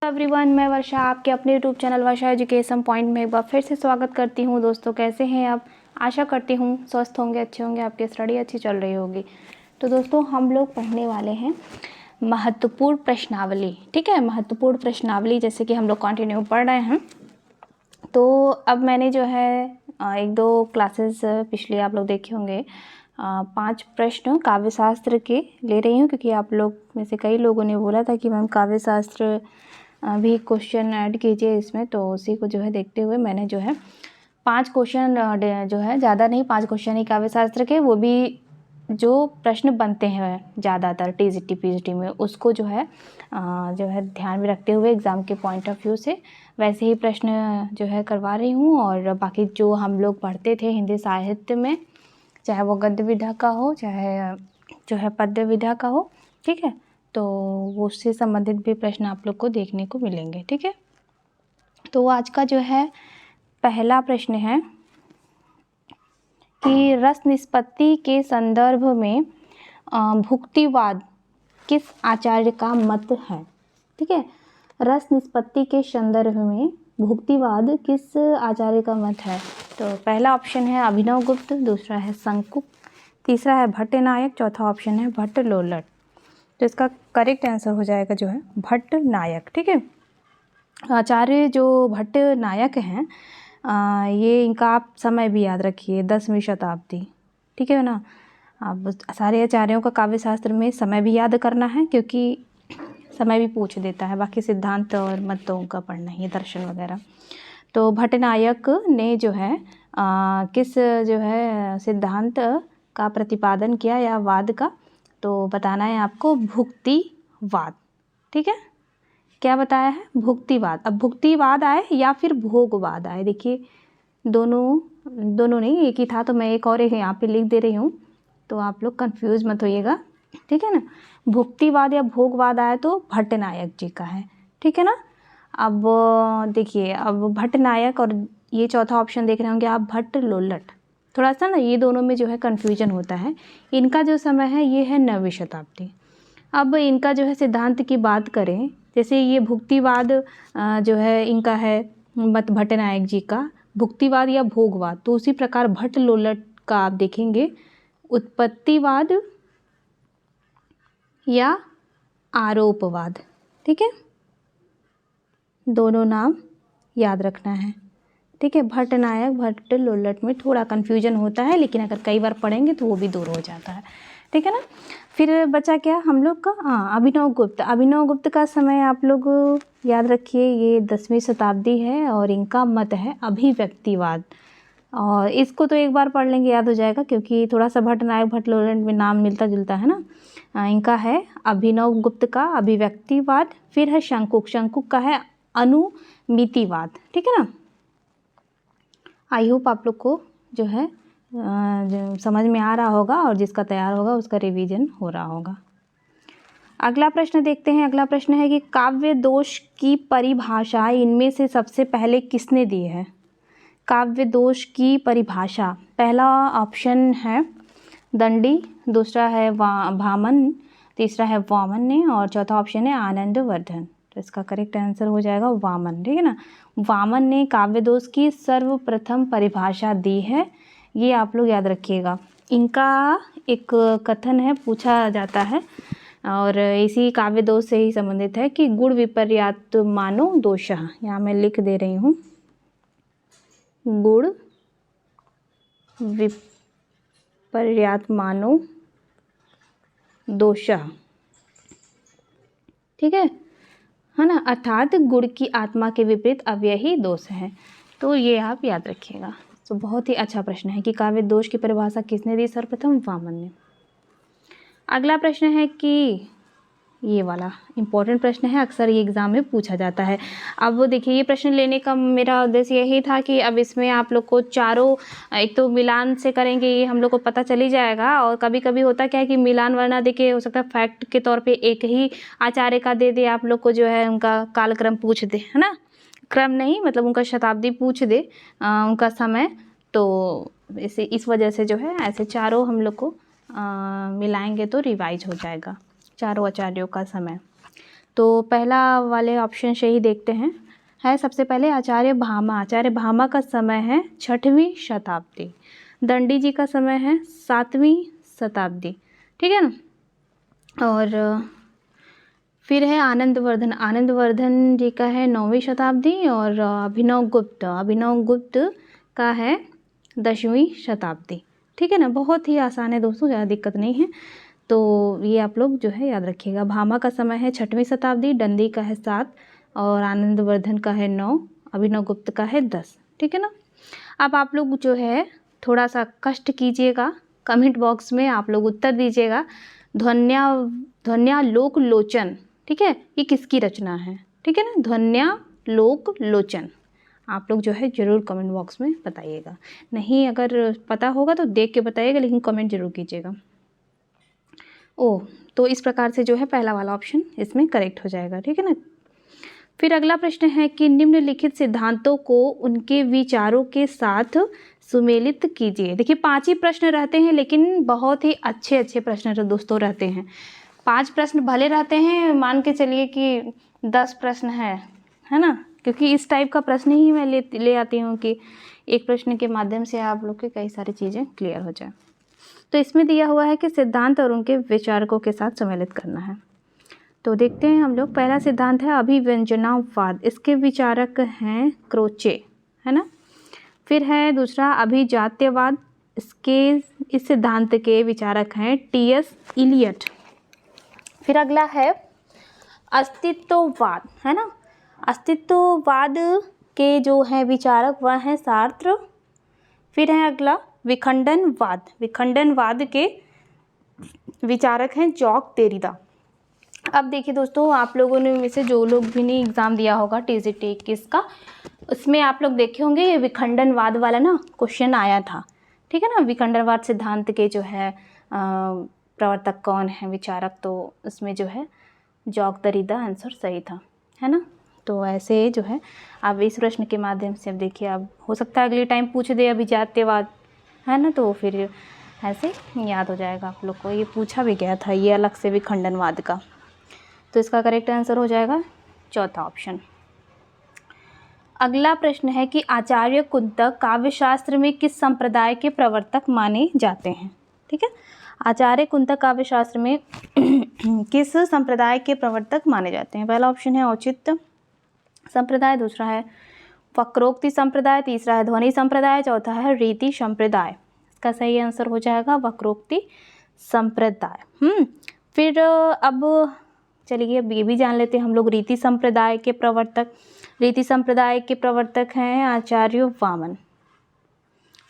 Everyone, मैं वर्षा आपके अपने यूट्यूब चैनल वर्षा एजुकेशन पॉइंट में एक बार फिर से स्वागत करती हूं। दोस्तों, कैसे हैं आप? आशा करती हूं स्वस्थ होंगे, अच्छे होंगे, आपकी स्टडी अच्छी चल रही होगी। तो दोस्तों, हम लोग पढ़ने वाले हैं महत्वपूर्ण प्रश्नावली। ठीक है, महत्वपूर्ण प्रश्नावली जैसे कि हम लोग कंटिन्यू पढ़ रहे हैं। तो अब मैंने जो है एक दो क्लासेस पिछले आप लोग देखे होंगे, 5 प्रश्न काव्यशास्त्र के ले रही हूँ, क्योंकि आप लोग में से कई लोगों ने बोला था कि मैम काव्यशास्त्र भी क्वेश्चन ऐड कीजिए इसमें। तो उसी को जो है देखते हुए मैंने जो है 5 क्वेश्चन जो है, ज़्यादा नहीं, 5 क्वेश्चन ही काव्यशास्त्र के, वो भी जो प्रश्न बनते हैं ज़्यादातर टीजीटी पीजीटी में, उसको जो है ध्यान में रखते हुए एग्ज़ाम के पॉइंट ऑफ व्यू से वैसे ही प्रश्न जो है करवा रही हूँ। और बाकी जो हम लोग पढ़ते थे हिंदी साहित्य में, चाहे वो गद्य विधा का हो, चाहे जो है पद्य विधा का हो, ठीक है, तो वो उससे संबंधित भी प्रश्न आप लोग को देखने को मिलेंगे। ठीक है, तो आज का जो है पहला प्रश्न है कि रस निष्पत्ति के संदर्भ में भुक्तिवाद किस आचार्य का मत है। ठीक है, रस निष्पत्ति के संदर्भ में भुक्तिवाद किस आचार्य का मत है। तो पहला ऑप्शन है अभिनवगुप्त, दूसरा है शंकुक, तीसरा है भट्टनायक, चौथा ऑप्शन है भट्टलोल्लट। तो इसका करेक्ट आंसर हो जाएगा जो है भट्टनायक। ठीक है, आचार्य जो भट्टनायक हैं, ये इनका आप समय भी याद रखिए, 10वीं शताब्दी। ठीक है ना, अब सारे आचार्यों का काव्यशास्त्र में समय भी याद करना है, क्योंकि समय भी पूछ देता है, बाकी सिद्धांत और मतों का पढ़ना ही, दर्शन वगैरह। तो भट्टनायक ने जो है किस जो है सिद्धांत का प्रतिपादन किया या वाद का, तो बताना है आपको भुक्तिवाद। ठीक है, क्या बताया है? भुक्तिवाद। अब भुक्तिवाद आए या फिर भोगवाद आए, देखिए दोनों नहीं, एक ही था, तो मैं एक और यहाँ पे लिख दे रही हूँ, तो आप लोग कंफ्यूज मत होइएगा। ठीक है ना, भुक्तिवाद या भोगवाद आए तो भट्टनायक जी का है। ठीक है ना, अब देखिए, अब भट्टनायक और ये चौथा ऑप्शन देख रहे होंगे आप भट्टलोल्लट, थोड़ा सा ना ये दोनों में जो है कन्फ्यूजन होता है। इनका जो समय है ये है 9वीं शताब्दी। अब इनका जो है सिद्धांत की बात करें, जैसे ये भुक्तिवाद जो है इनका है मत भट्टनायक जी का, भुक्तिवाद या भोगवाद। तो उसी प्रकार भट्टलोल्लट का आप देखेंगे उत्पत्तिवाद या आरोपवाद। ठीक है, दोनों नाम याद रखना है। ठीक है, भट्टनायक भट्टलोल्लट में थोड़ा कन्फ्यूजन होता है, लेकिन अगर कई बार पढ़ेंगे तो वो भी दूर हो जाता है। ठीक है ना, फिर बचा क्या हम लोग का? अभिनवगुप्त। अभिनवगुप्त का समय आप लोग याद रखिए, ये 10वीं शताब्दी है और इनका मत है अभिव्यक्तिवाद। और इसको तो एक बार पढ़ लेंगे, याद हो जाएगा, क्योंकि थोड़ा सा भट्टनायक भट्टलोल्लट में नाम मिलता जुलता है ना। इनका है अभिनवगुप्त का अभिव्यक्तिवाद, फिर है शंकुक का है अनुमितिवाद। ठीक है ना, आई होप आप लोग को जो है जो समझ में आ रहा होगा, और जिसका तैयार होगा उसका रिवीजन हो रहा होगा। अगला प्रश्न देखते हैं। अगला प्रश्न है कि काव्य दोष की परिभाषा इनमें से सबसे पहले किसने दी है। काव्य दोष की परिभाषा, पहला ऑप्शन है दंडी, दूसरा है भामन, तीसरा है वामन ने, और चौथा ऑप्शन है आनंदवर्धन। तो इसका करेक्ट आंसर हो जाएगा वामन। ठीक है ना, वामन ने काव्य दोष की सर्वप्रथम परिभाषा दी है, ये आप लोग याद रखिएगा। इनका एक कथन है, पूछा जाता है, और इसी काव्य दोष से ही संबंधित है कि गुण विपर्यात मानो दोषः। यहाँ मैं लिख दे रही हूँ, गुण विपर्यात मानो दोषः। ठीक है ना, अर्थात गुण की आत्मा के विपरीत अव्ययी दोष है। तो ये आप याद रखिएगा। तो बहुत ही अच्छा प्रश्न है कि काव्य दोष की परिभाषा किसने दी सर्वप्रथम? वामन ने। अगला प्रश्न है कि ये वाला इम्पोर्टेंट प्रश्न है, अक्सर ये एग्ज़ाम में पूछा जाता है। अब देखिए, ये प्रश्न लेने का मेरा उद्देश्य यही था कि अब इसमें आप लोग को चारों, एक तो मिलान से करेंगे, ये हम लोग को पता चल ही जाएगा, और कभी कभी होता क्या है कि मिलान वरना देखिए, हो सकता है फैक्ट के तौर पे एक ही आचार्य का दे दे आप लोग को, जो है उनका कालक्रम पूछ दे, है ना, क्रम नहीं, मतलब उनका शताब्दी पूछ दे, उनका समय। तो इस वजह से जो है ऐसे चारों हम लोग को मिलाएंगे तो रिवाइज हो जाएगा, चारों आचार्यों का समय। तो पहला वाले ऑप्शन से ही देखते हैं। है सबसे पहले आचार्य भामा। आचार्य भामा का समय है 6वीं शताब्दी। दंडी जी का समय है 7वीं शताब्दी, ठीक है ना। और फिर है आनंदवर्धन। आनंदवर्धन जी का है 9वीं शताब्दी। और अभिनव गुप्त का है 10वीं शताब्दी, ठीक है ना। बहुत ही आसान है दोस्तों, ज़्यादा दिक्कत नहीं है। तो ये आप लोग जो है याद रखिएगा। भामा का समय है 6वीं शताब्दी, दंडी का है 7 और आनंदवर्धन का है 9, अभिनव गुप्त का है 10, ठीक है ना। अब आप लोग जो है थोड़ा सा कष्ट कीजिएगा, कमेंट बॉक्स में आप लोग उत्तर दीजिएगा। ध्वन्यालोक लोचन, ठीक है, ये किसकी रचना है, ठीक है ना। ध्वन्यालोक लोचन आप लोग जो है ज़रूर कमेंट बॉक्स में बताइएगा। नहीं अगर पता होगा तो देख के बताइएगा, लेकिन कमेंट जरूर कीजिएगा। तो इस प्रकार से जो है पहला वाला ऑप्शन इसमें करेक्ट हो जाएगा, ठीक है ना। फिर अगला प्रश्न है कि निम्नलिखित सिद्धांतों को उनके विचारों के साथ सुमेलित कीजिए। देखिए 5 ही प्रश्न रहते हैं, लेकिन बहुत ही अच्छे प्रश्न दोस्तों रहते हैं। 5 प्रश्न भले रहते हैं, मान के चलिए कि 10 प्रश्न है ना, क्योंकि इस टाइप का प्रश्न ही मैं ले आती हूँ कि एक प्रश्न के माध्यम से आप लोग के कई सारी चीज़ें क्लियर हो जाए। तो इसमें दिया हुआ है कि सिद्धांत और उनके विचारकों के साथ सम्मिलित करना है। तो देखते हैं हम लोग। पहला सिद्धांत है अभिव्यंजनावाद, इसके विचारक हैं क्रोचे, है ना। फिर है दूसरा अभिजात्यवाद, इस सिद्धांत के विचारक हैं टी.एस. इलियट। फिर अगला है अस्तित्ववाद, है ना। अस्तित्ववाद के जो है विचारक वह हैं सार्त्र। फिर है अगला विखंडनवाद के विचारक हैं जॉक देरिदा। अब देखिए दोस्तों, आप लोगों ने में से जो लोग भी नहीं एग्ज़ाम दिया होगा टीजीटी 21 का, उसमें आप लोग देखे होंगे ये विखंडनवाद वाला ना क्वेश्चन आया था, ठीक है ना। विखंडनवाद सिद्धांत के जो है प्रवर्तक कौन है, विचारक, तो उसमें जो है जॉक देरिदा आंसर सही था, है ना। तो ऐसे जो है आप इस प्रश्न के माध्यम से अब देखिए, अब हो सकता है अगले टाइम पूछ दे अभिजात्यवाद, है ना, तो फिर ऐसे याद हो जाएगा आप लोग को। ये पूछा भी गया था ये अलग से विखंडनवाद का। तो इसका करेक्ट आंसर हो जाएगा चौथा ऑप्शन। अगला प्रश्न है कि आचार्य कुंतक काव्यशास्त्र में किस संप्रदाय के प्रवर्तक माने जाते हैं, ठीक है। आचार्य कुंतक काव्यशास्त्र में किस संप्रदाय के प्रवर्तक माने जाते हैं। पहला ऑप्शन है औचित्य संप्रदाय, दूसरा है वक्रोक्ति संप्रदाय, तीसरा है ध्वनि संप्रदाय, चौथा है रीति संप्रदाय। इसका सही आंसर हो जाएगा वक्रोक्ति संप्रदाय। फिर अब चलिए अब ये भी जान लेते हैं हम लोग रीति संप्रदाय के प्रवर्तक। रीति संप्रदाय के प्रवर्तक हैं आचार्य वामन।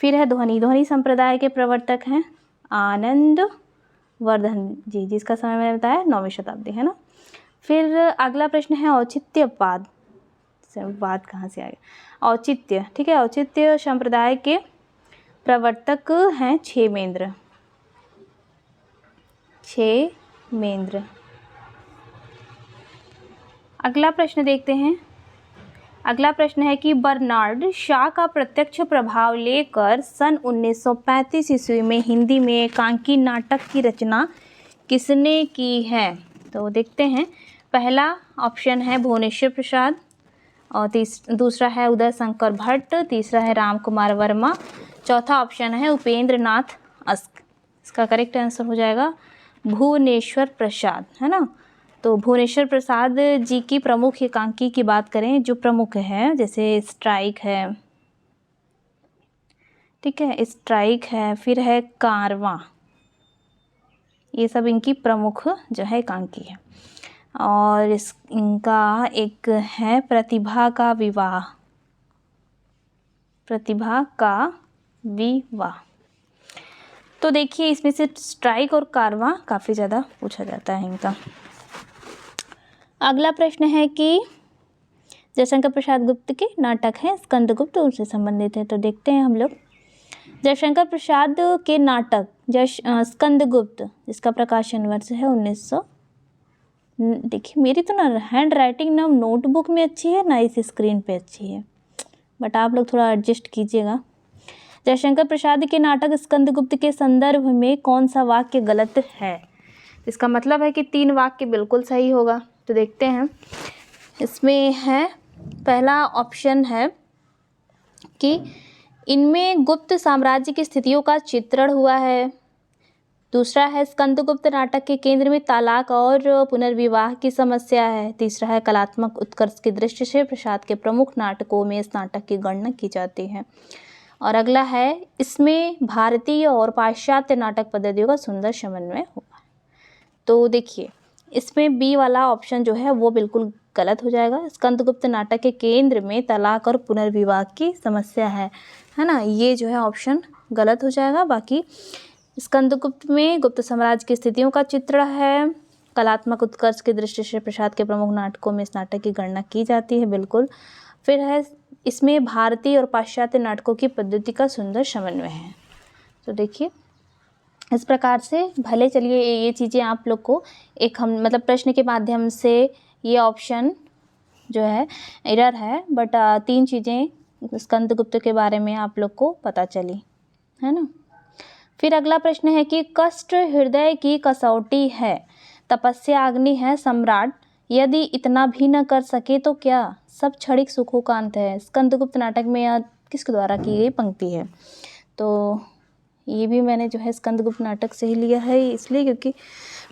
फिर है ध्वनि संप्रदाय के प्रवर्तक हैं आनंदवर्धन जी, जिसका समय मैंने बताया 9वीं शताब्दी, है ना। फिर अगला प्रश्न है औचित्यवाद, वाद कहाँ से आएगा, औचित्य, ठीक है। औचित्य संप्रदाय के प्रवर्तक हैं क्षेमेंद्र। अगला प्रश्न देखते हैं। अगला प्रश्न है कि बर्नार्ड शॉ का प्रत्यक्ष प्रभाव लेकर सन 1935 ईस्वी में हिंदी में एकांकी नाटक की रचना किसने की है। तो देखते हैं। पहला ऑप्शन है भुवनेश्वर प्रसाद, और दूसरा है उदय शंकर भट्ट, तीसरा है राम कुमार वर्मा, चौथा ऑप्शन है उपेंद्र नाथ अस्क। इसका करेक्ट आंसर हो जाएगा भुवनेश्वर प्रसाद, है ना। तो भुवनेश्वर प्रसाद जी की प्रमुख एकांकी की बात करें, जो प्रमुख है, जैसे स्ट्राइक है, ठीक है, स्ट्राइक है, फिर है कारवां, ये सब इनकी प्रमुख जो है एकांकी है। और इनका एक है प्रतिभा का विवाह। तो देखिए इसमें से स्ट्राइक और कारवां काफ़ी ज़्यादा पूछा जाता है इनका। अगला प्रश्न है कि जयशंकर प्रसाद गुप्त के नाटक हैं स्कंदगुप्त, उनसे संबंधित है। तो देखते हैं हम लोग। जयशंकर प्रसाद के नाटक स्कंदगुप्त, जिसका प्रकाशन वर्ष है 1900। देखिए मेरी तो ना हैंड राइटिंग ना नोटबुक में अच्छी है ना इस स्क्रीन पे अच्छी है, बट आप लोग थोड़ा एडजस्ट कीजिएगा। जयशंकर प्रसाद के नाटक स्कंदगुप्त के संदर्भ में कौन सा वाक्य गलत है। इसका मतलब है कि 3 वाक्य बिल्कुल सही होगा, तो देखते हैं, इसमें है पहला ऑप्शन है कि इनमें गुप्त साम्राज्य की स्थितियों का चित्रण हुआ है। दूसरा है स्कंदगुप्त नाटक के केंद्र में तलाक और पुनर्विवाह की समस्या है। तीसरा है कलात्मक उत्कर्ष की दृष्टि से प्रसाद के प्रमुख नाटकों में इस नाटक की गणना की जाती है। और अगला है इसमें भारतीय और पाश्चात्य नाटक पद्धतियों का सुंदर समन्वय हुआ। तो देखिए, इसमें बी वाला ऑप्शन जो है वो बिल्कुल गलत हो जाएगा। स्कंदगुप्त नाटक के केंद्र में तलाक और पुनर्विवाह की समस्या है ना, ये जो है ऑप्शन गलत हो जाएगा। बाकी स्कंदगुप्त में गुप्त साम्राज्य की स्थितियों का चित्रण है, कलात्मक उत्कर्ष की दृष्टि से प्रसाद के प्रमुख नाटकों में इस नाटक की गणना की जाती है, बिल्कुल। फिर है इसमें भारतीय और पाश्चात्य नाटकों की पद्धति का सुंदर समन्वय है। तो देखिए, इस प्रकार से भले चलिए ये चीज़ें आप लोग को एक हम मतलब प्रश्न के माध्यम से ये ऑप्शन जो है एरर है, बट 3 चीज़ें स्कंदगुप्त के बारे में आप लोग को पता चली, है ना। फिर अगला प्रश्न है कि कष्ट हृदय की कसौटी है, तपस्या अग्नि है सम्राट, यदि इतना भी न कर सके तो क्या, सब क्षणिक सुखों का अंत है। स्कंदगुप्त नाटक में यह किसके द्वारा की गई पंक्ति है। तो ये भी मैंने जो है स्कंदगुप्त नाटक से ही लिया है, इसलिए क्योंकि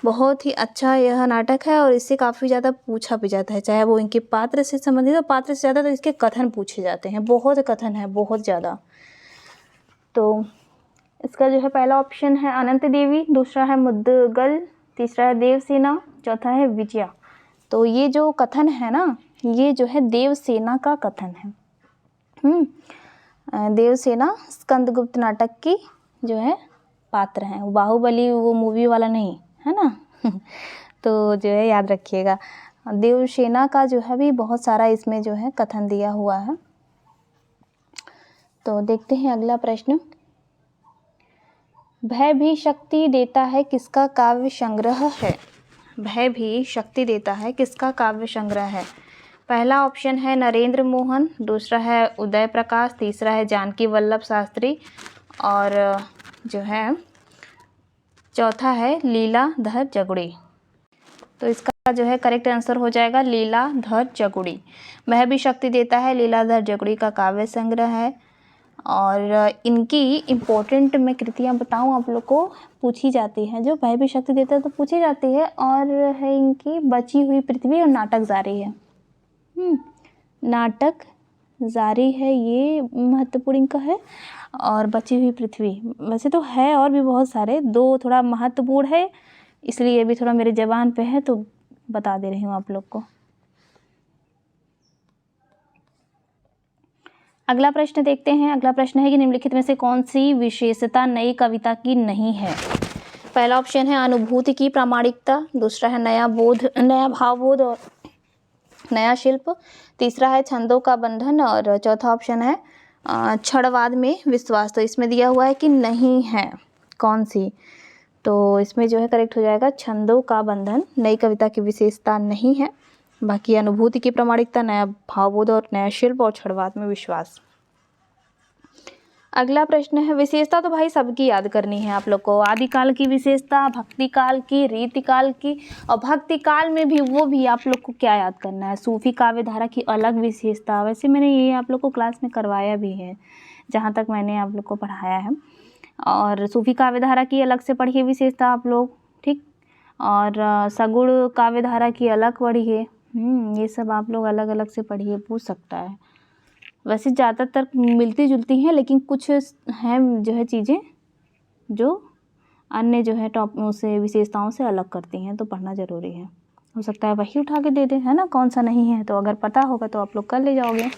बहुत ही अच्छा यह नाटक है और इससे काफ़ी ज़्यादा पूछा भी जाता है, चाहे वो इनके पात्र से संबंधित हो, पात्र से ज़्यादा तो इसके कथन पूछे जाते हैं, बहुत कथन है, बहुत ज़्यादा। तो इसका जो है पहला ऑप्शन है अनंत देवी, दूसरा है मुद्गल, तीसरा है देवसेना, चौथा है विजया। तो ये जो कथन है ना, ये जो है देवसेना का कथन है। देवसेना स्कंदगुप्त नाटक की जो है पात्र हैं, बाहुबली वो मूवी वाला नहीं है ना। तो जो है याद रखिएगा, देवसेना का जो है भी बहुत सारा इसमें जो है कथन दिया हुआ है। तो देखते हैं अगला प्रश्न, भय भी शक्ति देता है किसका काव्य संग्रह है। भय भी शक्ति देता है किसका काव्य संग्रह है। पहला ऑप्शन है नरेंद्र मोहन, दूसरा है उदय प्रकाश, तीसरा है जानकी वल्लभ शास्त्री और जो है चौथा है लीलाधर जगुड़ी। तो इसका जो है करेक्ट आंसर हो जाएगा लीलाधर जगुड़ी। वह भी शक्ति देता है लीलाधर जगुड़ी का काव्य संग्रह है। और इनकी इम्पोर्टेंट मैं कृतियाँ बताऊँ आप लोग को, पूछी जाती हैं, जो वह भी शक्ति देता है तो पूछी जाती है, और है इनकी बची हुई पृथ्वी और नाटक जारी है। नाटक जारी है, ये महत्वपूर्ण इनका है, और बची हुई पृथ्वी वैसे तो है और भी बहुत सारे, 2 थोड़ा महत्वपूर्ण है, इसलिए ये भी थोड़ा मेरे ज़बान पे है तो बता दे रही हूँ आप लोग को। अगला प्रश्न देखते हैं। अगला प्रश्न है कि निम्नलिखित में से कौन सी विशेषता नई कविता की नहीं है। पहला ऑप्शन है अनुभूति की प्रामाणिकता, दूसरा है नया भावबोध और नया शिल्प, तीसरा है छंदों का बंधन और चौथा ऑप्शन है क्षणवाद में विश्वास। तो इसमें दिया हुआ है कि नहीं है, कौन सी, तो इसमें जो है करेक्ट हो जाएगा छंदों का बंधन नई कविता की विशेषता नहीं है। बाकी अनुभूति की प्रामाणिकता, नया भावबोध और नया शिल्प और क्षणवाद में विश्वास। अगला प्रश्न है, विशेषता तो भाई सबकी याद करनी है आप लोग को, आदिकाल की विशेषता, भक्ति काल की, रीति काल की, और भक्ति काल में भी वो भी आप लोग को क्या याद करना है, सूफी काव्य धारा की अलग विशेषता। वैसे मैंने ये आप लोग को क्लास में करवाया भी है, जहाँ तक मैंने आप लोग को पढ़ाया है। और सूफी काव्य धारा की अलग से पढ़िए विशेषता आप लोग, ठीक, और सगुण काव्य धारा की अलग पढ़िए। ये सब आप लोग अलग अलग से पढ़िए, पूछ सकता है। वैसे ज़्यादातर मिलती जुलती हैं, लेकिन कुछ हैं जो है चीज़ें जो अन्य जो है से विशेषताओं से अलग करती हैं, तो पढ़ना ज़रूरी है। हो सकता है वही उठा के दे दें, है ना, कौन सा नहीं है, तो अगर पता होगा तो आप लोग कर ले जाओगे।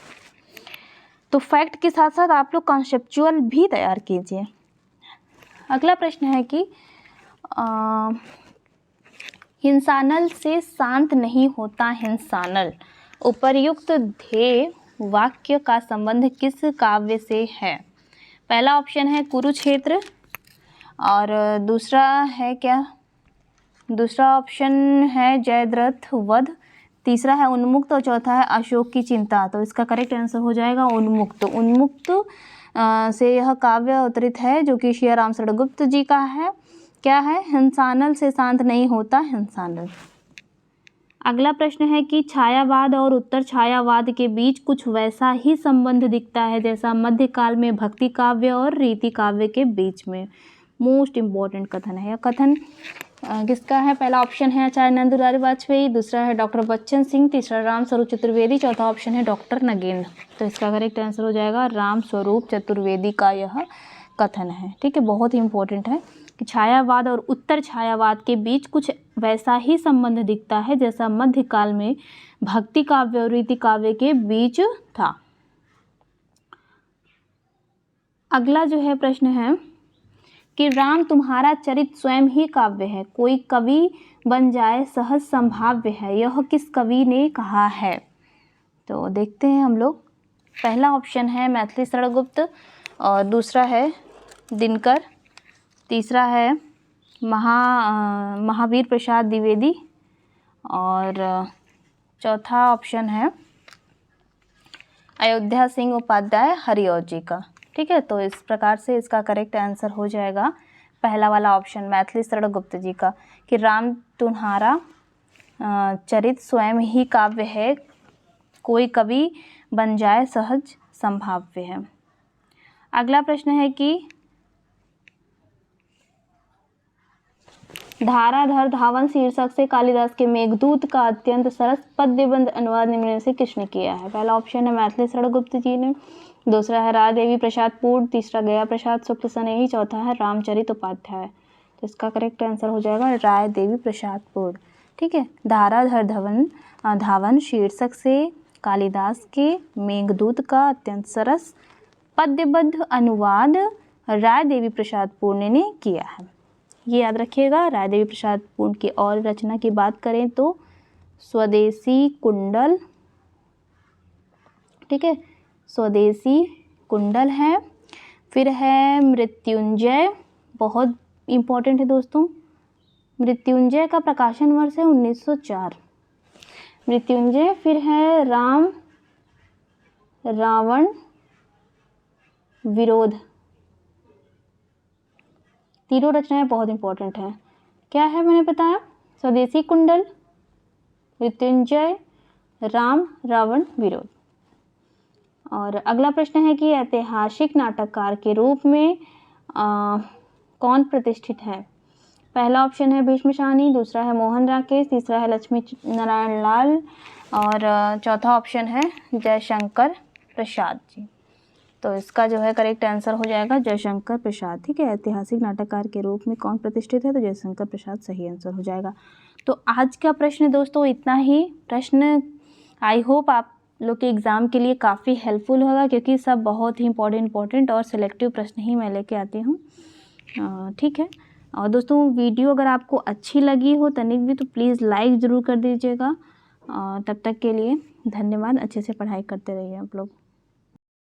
तो फैक्ट के साथ साथ आप लोग कॉन्सेप्चुअल भी तैयार कीजिए। अगला प्रश्न है कि हिंसानल से शांत नहीं होता हिंसानल, उपर्युक्त ध्येय वाक्य का संबंध किस काव्य से है। पहला ऑप्शन है कुरुक्षेत्र, और दूसरा है क्या, दूसरा ऑप्शन है जयद्रथ वध, तीसरा है उन्मुक्त और चौथा है अशोक की चिंता। तो इसका करेक्ट आंसर हो जाएगा उन्मुक्त। उन्मुक्त से यह काव्य अवतरित है, जो कि श्री राम शरण गुप्त जी का है। क्या है, हिंसानल से शांत नहीं होता हिंसानल। अगला प्रश्न है कि छायावाद और उत्तर छायावाद के बीच कुछ वैसा ही संबंध दिखता है जैसा मध्यकाल में भक्ति काव्य और रीति काव्य के बीच में। मोस्ट इम्पॉर्टेंट कथन है। यह कथन किसका है? पहला ऑप्शन है आचार्य नंद दुलारी वाजपेयी, दूसरा है डॉक्टर बच्चन सिंह, तीसरा राम स्वरूप चतुर्वेदी, चौथा ऑप्शन है डॉक्टर नगेंद्र। तो इसका करेक्ट आंसर हो जाएगा राम स्वरूप चतुर्वेदी का यह कथन है। ठीक है, बहुत ही इंपॉर्टेंट है कि छायावाद और उत्तर छायावाद के बीच कुछ वैसा ही संबंध दिखता है जैसा मध्यकाल में भक्ति काव्य और रीति काव्य के बीच था। अगला जो है प्रश्न है कि राम तुम्हारा चरित स्वयं ही काव्य है, कोई कवि बन जाए सहज संभाव्य है, यह किस कवि ने कहा है? तो देखते हैं हम लोग। पहला ऑप्शन है मैथिली शरण गुप्त, और दूसरा है दिनकर, तीसरा है महावीर प्रसाद द्विवेदी, और चौथा ऑप्शन है अयोध्या सिंह उपाध्याय हरिऔध जी का। ठीक है, तो इस प्रकार से इसका करेक्ट आंसर हो जाएगा पहला वाला ऑप्शन मैथिली शरण गुप्त जी का, कि राम तुम्हारा चरित स्वयं ही काव्य है, कोई कवि बन जाए सहज संभाव्य है। अगला प्रश्न है कि धाराधर धावन शीर्षक से कालिदास के मेघदूत का अत्यंत सरस पद्यबंध अनुवाद निम्न में से किसने किया है? पहला ऑप्शन है मैथिली शरण गुप्त जी ने, दूसरा है राय देवी प्रसाद पूर्ण, तीसरा गया प्रसाद शुक्ल सनेही, चौथा है रामचरित उपाध्याय। तो इसका करेक्ट आंसर हो जाएगा राय देवी प्रसाद पूर्ण। ठीक है, धाराधर धावन शीर्षक से कालिदास के मेघदूत का अत्यंत सरस पद्यबद्ध अनुवाद राय देवी प्रसाद पूर्ण ने किया है। ये याद रखिएगा। राय देवी प्रसाद पूर्ण की और रचना की बात करें तो स्वदेशी कुंडल, ठीक है, स्वदेशी कुंडल है, फिर है मृत्युंजय, बहुत इम्पोर्टेंट है दोस्तों, मृत्युंजय का प्रकाशन वर्ष है 1904, मृत्युंजय, फिर है राम रावण विरोध। तीनों रचनाएं बहुत इंपॉर्टेंट है। क्या है मैंने बताया? स्वदेशी कुंडल, मृत्युंजय, राम रावण विरोध। और अगला प्रश्न है कि ऐतिहासिक नाटककार के रूप में कौन प्रतिष्ठित है? पहला ऑप्शन है भीष्म शाहनी, दूसरा है मोहन राकेश, तीसरा है लक्ष्मी नारायण लाल, और चौथा ऑप्शन है जयशंकर प्रसाद जी। तो इसका जो है करेक्ट आंसर हो जाएगा जयशंकर प्रसाद। ठीक है, ऐतिहासिक नाटककार के रूप में कौन प्रतिष्ठित है? तो जयशंकर प्रसाद सही आंसर हो जाएगा। तो आज का प्रश्न दोस्तों इतना ही। प्रश्न आई होप आप लोग के एग्ज़ाम के लिए काफ़ी हेल्पफुल होगा, क्योंकि सब बहुत ही इंपॉर्टेंट और सिलेक्टिव प्रश्न ही मैं लेके आती हूँ। ठीक है, और दोस्तों वीडियो अगर आपको अच्छी लगी हो तनिक भी तो प्लीज़ लाइक ज़रूर कर दीजिएगा। तब तक के लिए धन्यवाद। अच्छे से पढ़ाई करते रहिए आप लोग।